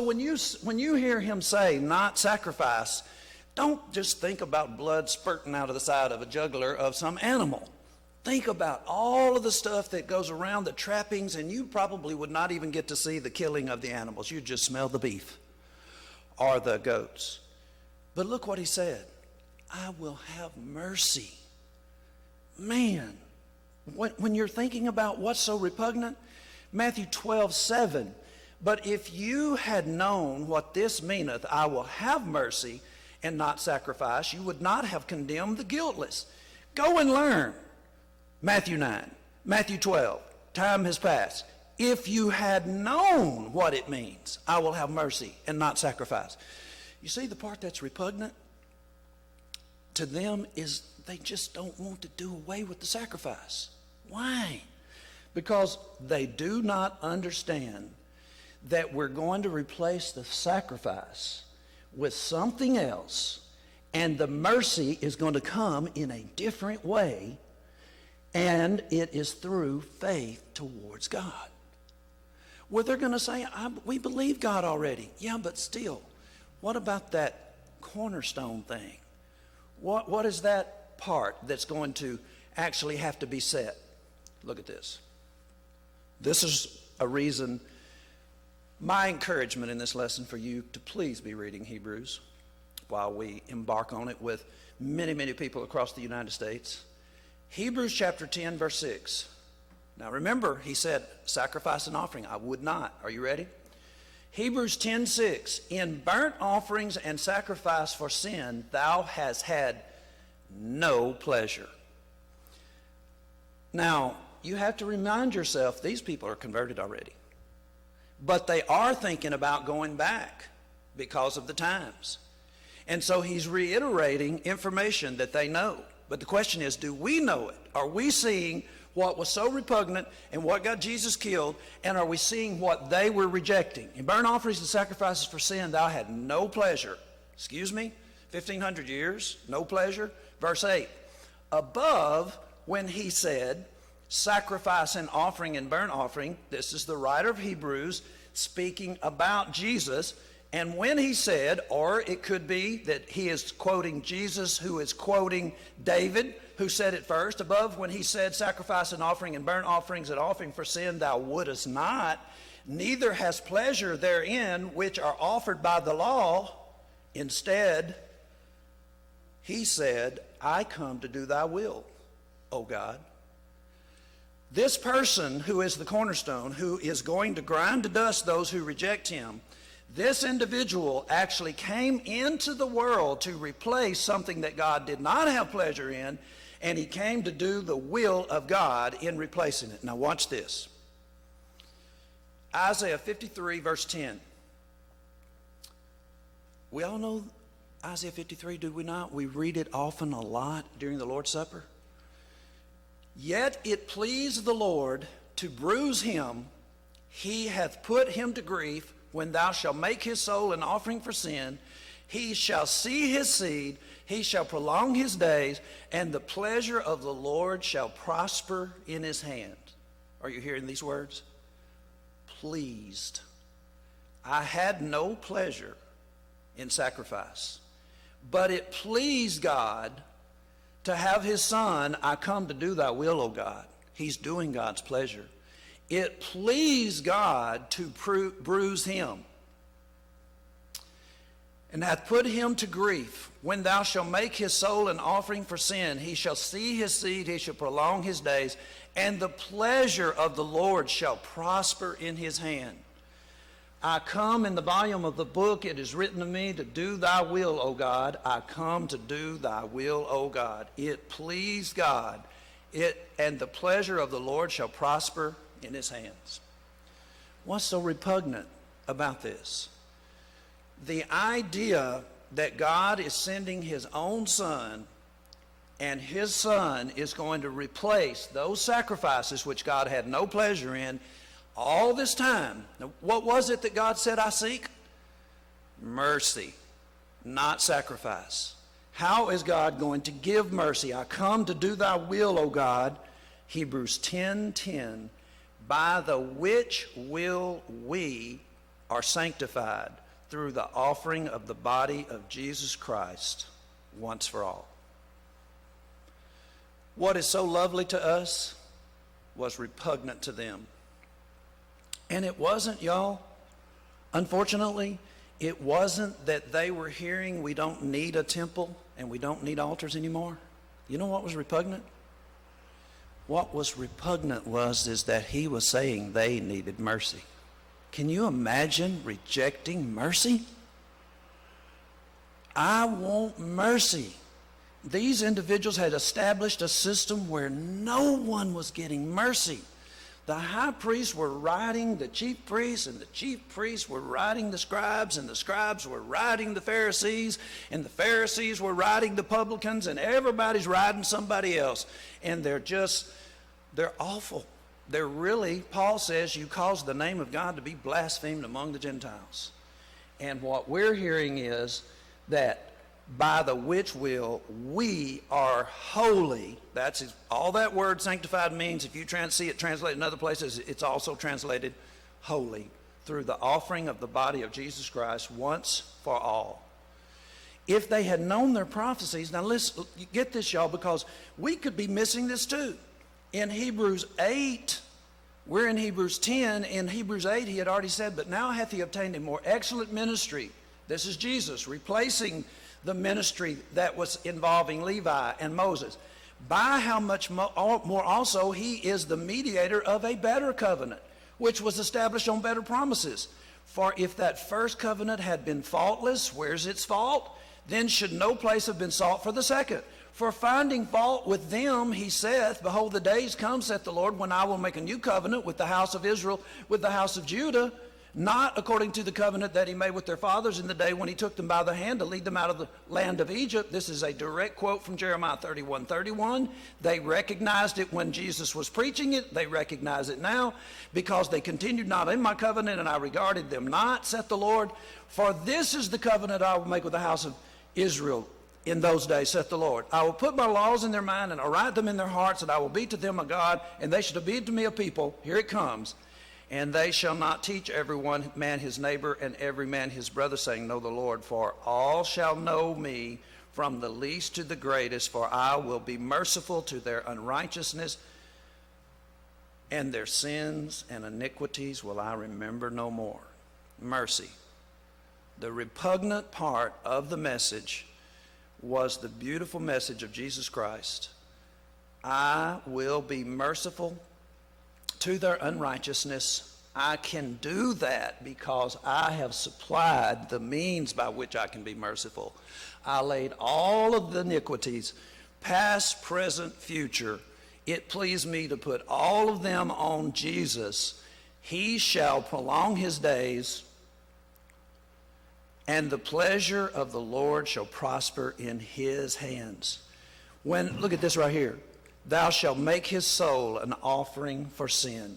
When you hear him say not sacrifice, don't just think about blood spurting out of the side of a jugular of some animal. Think about all of the stuff that goes around, the trappings, and you probably would not even get to see the killing of the animals. You'd just smell the beef or the goats. But look what he said. I will have mercy. Man, when you're thinking about what's so repugnant, Matthew 12:7. But if you had known what this meaneth, I will have mercy and not sacrifice, you would not have condemned the guiltless. Go and learn. Matthew 9, Matthew 12, time has passed. If you had known what it means, I will have mercy and not sacrifice. You see, the part that's repugnant to them is they just don't want to do away with the sacrifice. Why? Because they do not understand that we're going to replace the sacrifice with something else, and the mercy is going to come in a different way, and it is through faith towards God. Well, they're going to say, we believe God already. Yeah, but still, what about that cornerstone thing? What is that part that's going to actually have to be set? Look at this. This is a reason, my encouragement in this lesson for you to please be reading Hebrews while we embark on it with many, many people across the United States. Hebrews chapter 10, verse 6. Now remember, he said, sacrifice and offering, I would not. Are you ready? Hebrews 10:6. In burnt offerings and sacrifice for sin, thou hast had no pleasure. Now, you have to remind yourself, these people are converted already. But they are thinking about going back because of the times. And so he's reiterating information that they know. But the question is, do we know it? Are we seeing what was so repugnant and what got Jesus killed, and are we seeing what they were rejecting? In burnt offerings and sacrifices for sin, thou had no pleasure. Excuse me? 1,500 years, no pleasure? Verse 8. Above, when he said, sacrifice and offering and burnt offering, this is the writer of Hebrews speaking about Jesus. And when he said, or it could be that he is quoting Jesus, who is quoting David, who said it first, above when he said, sacrifice and offering and burnt offerings and offering for sin thou wouldest not, neither has pleasure therein which are offered by the law. Instead, he said, I come to do thy will, O God. This person who is the cornerstone, who is going to grind to dust those who reject him, this individual actually came into the world to replace something that God did not have pleasure in, and he came to do the will of God in replacing it. Now watch this. Isaiah 53, verse 10. We all know Isaiah 53, do we not? We read it often a lot during the Lord's Supper. Yet it pleased the Lord to bruise him. He hath put him to grief. When thou shalt make his soul an offering for sin, he shall see his seed, he shall prolong his days, and the pleasure of the Lord shall prosper in his hand. Are you hearing these words? Pleased. I had no pleasure in sacrifice, but it pleased God to have his son. I come to do thy will, O God. He's doing God's pleasure. It pleased God to bruise him, and hath put him to grief. When thou shalt make his soul an offering for sin, he shall see his seed, he shall prolong his days, and the pleasure of the Lord shall prosper in his hand. I come in the volume of the book, it is written of me to do thy will, O God. I come to do thy will, O God. It pleased God, and the pleasure of the Lord shall prosper in his hands. What's so repugnant about this? The idea that God is sending his own son, and his son is going to replace those sacrifices which God had no pleasure in all this time. Now, what was it that God said, I seek? Mercy, not sacrifice. How is God going to give mercy? I come to do thy will, O God. Hebrews 10:10. By the which will we are sanctified through the offering of the body of Jesus Christ once for all. What is so lovely to us was repugnant to them. And it wasn't, y'all, unfortunately, it wasn't that they were hearing we don't need a temple and we don't need altars anymore. You know what was repugnant? What was repugnant is that he was saying they needed mercy. Can you imagine rejecting mercy? I want mercy. These individuals had established a system where no one was getting mercy. The high priests were writing the chief priests, and the chief priests were writing the scribes, and the scribes were writing the Pharisees, and the Pharisees were writing the publicans, and everybody's writing somebody else. And they're awful. They're really, Paul says, you cause the name of God to be blasphemed among the Gentiles. And what we're hearing is that by the which will we are holy. That's all that word sanctified means. If you see it translated in other places, it's also translated holy, through the offering of the body of Jesus Christ once for all. If they had known their prophecies, now listen, get this, y'all, because we could be missing this too. In Hebrews 8, we're in Hebrews 10. In Hebrews 8, he had already said, but now hath he obtained a more excellent ministry. This is Jesus replacing the ministry that was involving Levi and Moses. By how much more also he is the mediator of a better covenant, which was established on better promises. For if that first covenant had been faultless, where's its fault? Then should no place have been sought for the second. For finding fault with them, he saith, behold, the days come, saith the Lord, when I will make a new covenant with the house of Israel, with the house of Judah, not according to the covenant that he made with their fathers in the day when he took them by the hand to lead them out of the land of Egypt. This is a direct quote from Jeremiah 31:31. They recognized it when Jesus was preaching it. They recognize it now, because they continued not in my covenant, and I regarded them not, saith the Lord. For this is the covenant I will make with the house of Israel in those days, saith the Lord. I will put my laws in their mind, and I'll write them in their hearts, and I will be to them a God, and they shall be to me a people. Here it comes. And they shall not teach every one man his neighbor and every man his brother, saying, know the Lord, for all shall know me, from the least to the greatest, for I will be merciful to their unrighteousness, and their sins and iniquities will I remember no more. Mercy. The repugnant part of the message was the beautiful message of Jesus Christ. I will be merciful to their unrighteousness. I can do that because I have supplied the means by which I can be merciful. I laid all of the iniquities, past, present, future. It pleased me to put all of them on Jesus. He shall prolong his days, and the pleasure of the Lord shall prosper in his hands. Look at this right here. Thou shalt make his soul an offering for sin.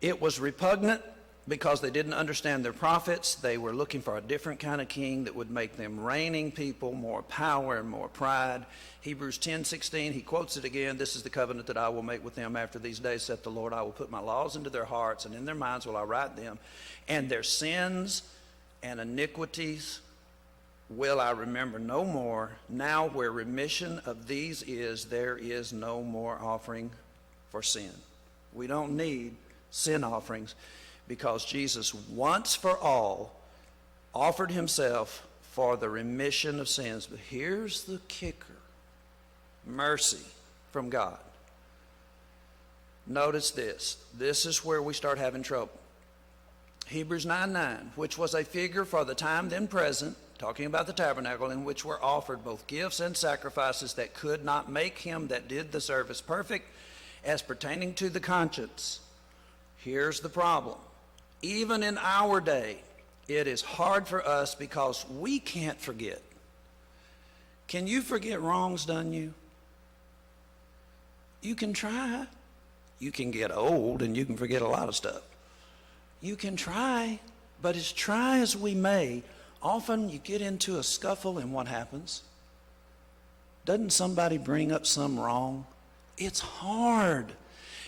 It was repugnant because they didn't understand their prophets. They were looking for a different kind of king that would make them reigning people, more power and more pride. Hebrews 10:16, he quotes it again. This is the covenant that I will make with them after these days, saith the Lord. I will put my laws into their hearts, and in their minds will I write them. And their sins and iniquities will I remember no more. Now where remission of these is, there is no more offering for sin. We don't need sin offerings, because Jesus once for all offered himself for the remission of sins. But here's the kicker. Mercy from God. Notice this. This is where we start having trouble. Hebrews 9:9, which was a figure for the time then present, talking about the tabernacle, in which were offered both gifts and sacrifices that could not make him that did the service perfect, as pertaining to the conscience. Here's the problem. Even in our day, it is hard for us because we can't forget. Can you forget wrongs done you? You can try. You can get old and you can forget a lot of stuff. You can try, but as try as we may, often you get into a scuffle, and what happens? Doesn't somebody bring up some wrong? It's hard.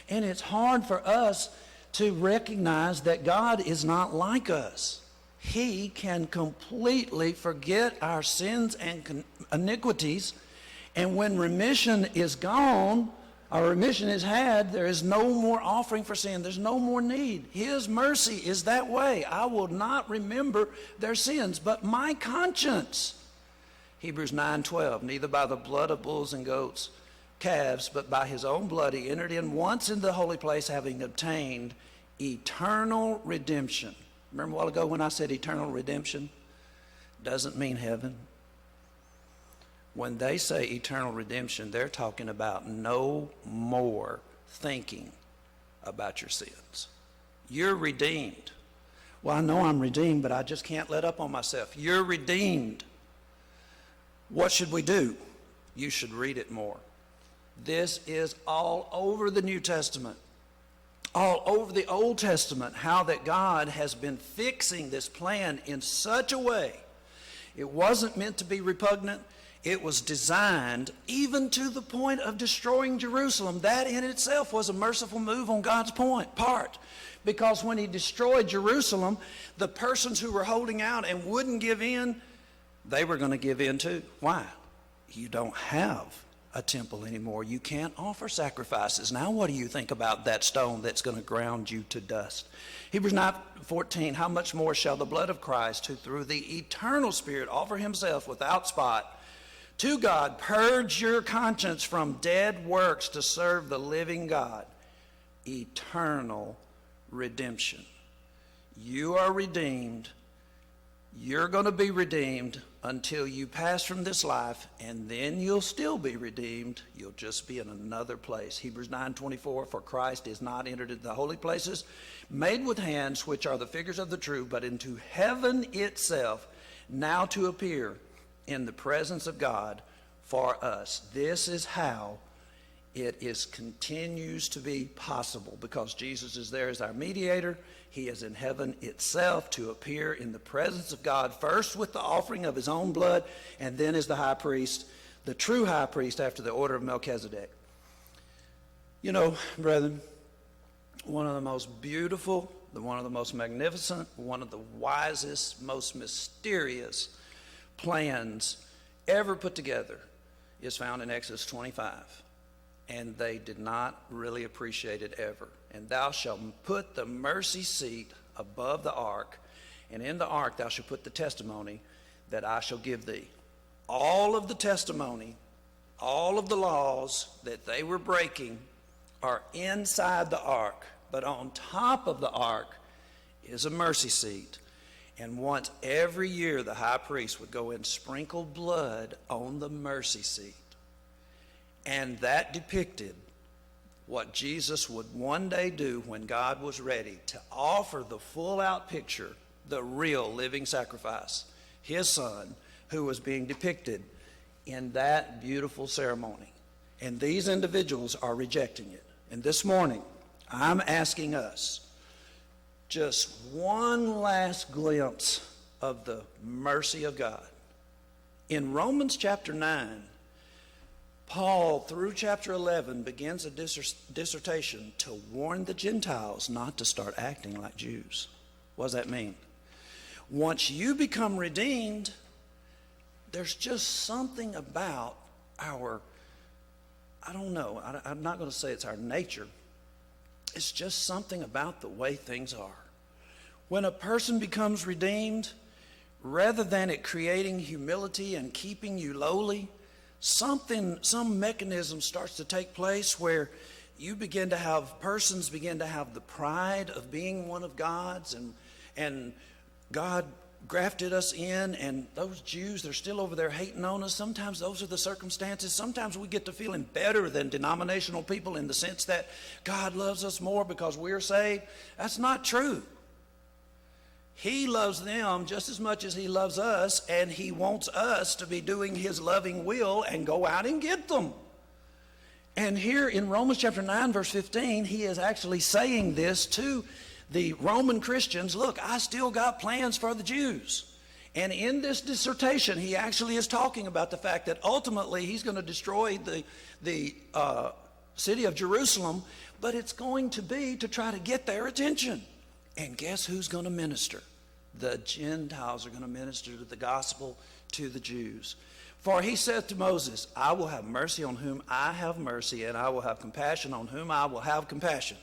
And it's hard for us to recognize that God is not like us. He can completely forget our sins and iniquities, and when remission is gone, or remission is had, there is no more offering for sin. There's no more need. His mercy is that way. I will not remember their sins, but my conscience. Hebrews 9:12, neither by the blood of bulls and goats, calves, but by his own blood he entered in once into the holy place, having obtained eternal redemption. Remember a while ago when I said eternal redemption? Doesn't mean heaven. When they say eternal redemption, they're talking about no more thinking about your sins. You're redeemed. Well, I know I'm redeemed, but I just can't let up on myself. You're redeemed. What should we do? You should read it more. This is all over the New Testament, all over the Old Testament, how that God has been fixing this plan in such a way. It wasn't meant to be repugnant. It was designed even to the point of destroying Jerusalem. That in itself was a merciful move on God's part. Because when he destroyed Jerusalem, the persons who were holding out and wouldn't give in, they were going to give in too. Why? You don't have a temple anymore. You can't offer sacrifices. Now what do you think about that stone that's going to ground you to dust? Hebrews 9:14, how much more shall the blood of Christ, who through the eternal Spirit offer himself without spot to God, purge your conscience from dead works to serve the living God? Eternal redemption. You are redeemed. You're going to be redeemed until you pass from this life, and then you'll still be redeemed. You'll just be in another place. Hebrews 9:24, for Christ is not entered into the holy places made with hands, which are the figures of the true, but into heaven itself, now to appear in the presence of God for us. This is how it continues to be possible, because Jesus is there as our mediator. He is in heaven itself to appear in the presence of God, first with the offering of his own blood, and then as the high priest, the true high priest after the order of Melchizedek. You know, brethren, one of the most beautiful, one of the most magnificent, one of the wisest, most mysterious plans ever put together is found in Exodus 25. And they did not really appreciate it ever. And thou shalt put the mercy seat above the ark, and in the ark thou shalt put the testimony that I shall give thee. All of the testimony, all of the laws that they were breaking are inside the ark, but on top of the ark is a mercy seat. And once every year the high priest would go and sprinkle blood on the mercy seat. And that depicted what Jesus would one day do when God was ready to offer the full-out picture, the real living sacrifice, his son, who was being depicted in that beautiful ceremony. And these individuals are rejecting it. And this morning, I'm asking us just one last glimpse of the mercy of God. In Romans chapter 9, Paul, through chapter 11, begins a dissertation to warn the Gentiles not to start acting like Jews. What does that mean? Once you become redeemed, there's just something about our, I'm not going to say it's our nature. It's just something about the way things are. When a person becomes redeemed, rather than it creating humility and keeping you lowly, some mechanism starts to take place where persons begin to have the pride of being one of God's, and God grafted us in, and those Jews, they're still over there hating on us. Sometimes those are the circumstances. Sometimes we get to feeling better than denominational people in the sense that God loves us more because we're saved. That's not true. He loves them just as much as he loves us, and he wants us to be doing his loving will and go out and get them. And here in Romans chapter 9, verse 15, he is actually saying this to the Roman Christians. Look, I still got plans for the Jews. And in this dissertation, he actually is talking about the fact that ultimately he's going to destroy the city of Jerusalem, but it's going to be to try to get their attention. And guess who's going to minister? The Gentiles are going to minister to the gospel to the Jews. For he said to Moses, I will have mercy on whom I have mercy, and I will have compassion on whom I will have compassion.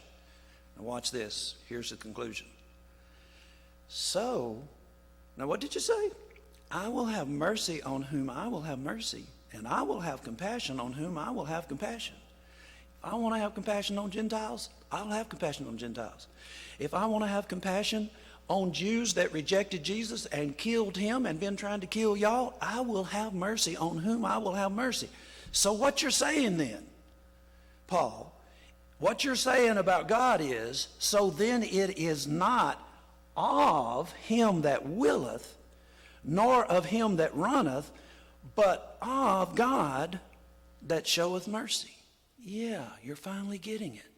Now watch this. Here's the conclusion. So, now what did you say? I will have mercy on whom I will have mercy, and I will have compassion on whom I will have compassion. If I want to have compassion on Gentiles, I'll have compassion on Gentiles. If I want to have compassion on Jews that rejected Jesus and killed him and been trying to kill y'all, I will have mercy on whom I will have mercy. So what you're saying then, Paul, what you're saying about God is, so then it is not of him that willeth, nor of him that runneth, but of God that showeth mercy. Yeah, you're finally getting it.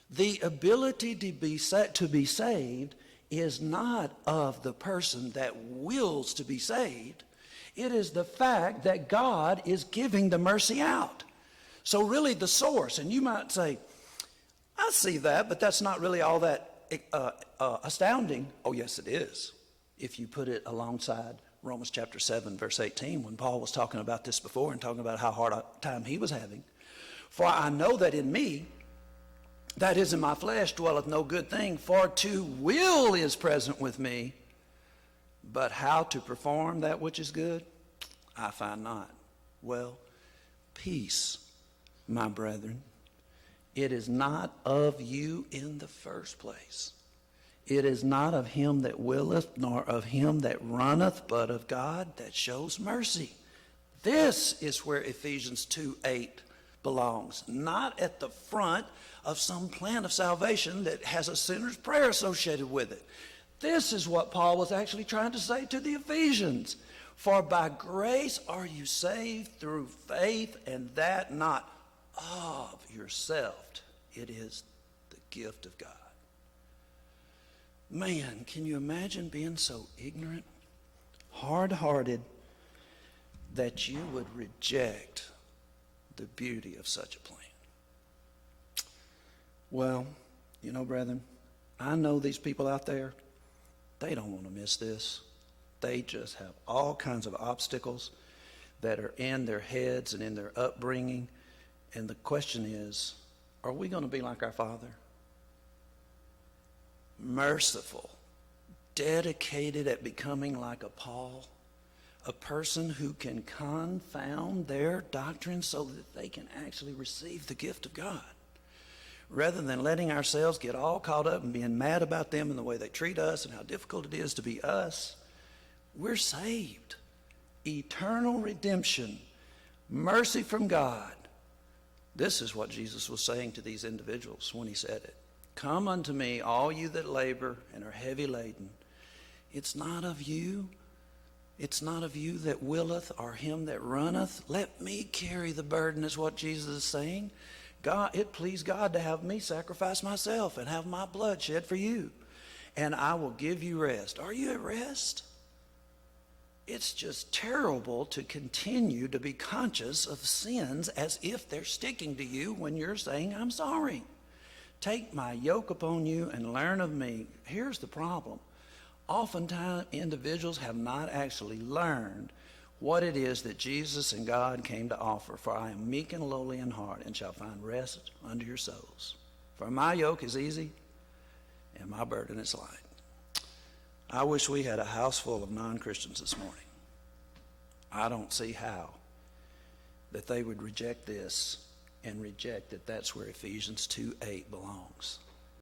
The ability to be saved is not of the person that wills to be saved. It is the fact that God is giving the mercy out. So really the source, and you might say, I see that, but that's not really all that astounding. Oh, yes, it is. If you put it alongside Romans chapter 7, verse 18, when Paul was talking about this before and talking about how hard a time he was having. For I know that in me, that is in my flesh, dwelleth no good thing, for to will is present with me, but how to perform that which is good, I find not. Well, peace, my brethren, it is not of you in the first place. It is not of him that willeth, nor of him that runneth, but of God that shows mercy. This is where Ephesians 2:8 belongs, not at the front of some plan of salvation that has a sinner's prayer associated with it. This is what Paul was actually trying to say to the Ephesians. For by grace are you saved through faith, and that not of yourself. It is the gift of God. Man, can you imagine being so ignorant, hard-hearted, that you would reject the beauty of such a plan? Well, you know, brethren, I know these people out there, they don't want to miss this. They just have all kinds of obstacles that are in their heads and in their upbringing. And the question is, are we going to be like our Father? Merciful, dedicated at becoming like a Paul, a person who can confound their doctrine so that they can actually receive the gift of God. Rather than letting ourselves get all caught up and being mad about them and the way they treat us and how difficult it is to be us, we're saved. Eternal redemption, mercy from God. This is what Jesus was saying to these individuals when he said it. Come unto me, all you that labor and are heavy laden. It's not of you. It's not of you that willeth or him that runneth. Let me carry the burden is what Jesus is saying. God, it pleased God to have me sacrifice myself and have my blood shed for you. And I will give you rest. Are you at rest? It's just terrible to continue to be conscious of sins as if they're sticking to you when you're saying, I'm sorry. Take my yoke upon you and learn of me. Here's the problem. Oftentimes, individuals have not actually learned what it is that Jesus and God came to offer. For I am meek and lowly in heart, and shall find rest unto your souls. For my yoke is easy, and my burden is light. I wish we had a house full of non-Christians this morning. I don't see how that they would reject this and reject that that's where Ephesians 2:8 belongs.